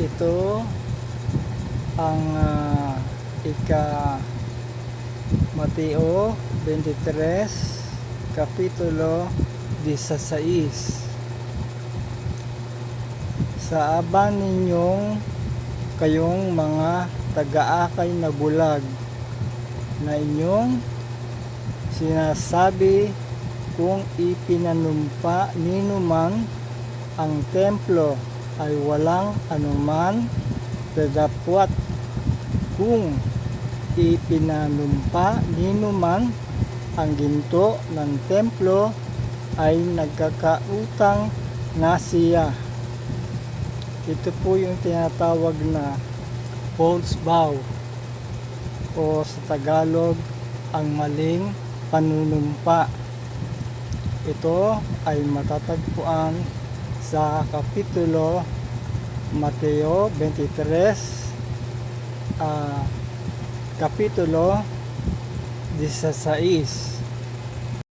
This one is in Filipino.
Ito ang Mateo 23 Kapitulo 16. Sa abang kayong mga taga-akay na bulag na inyong sinasabi kung ipinanumpa ninuman ang templo ay walang anuman dadapwat, kung ipinanumpa ninuman ang ginto ng templo ay nagkakautang na siya. Ito po yung tinatawag na false vow o sa Tagalog ang maling panunumpa. Ito ay matatagpuan sa Kapitulo Mateo 23 Kapitulo 16.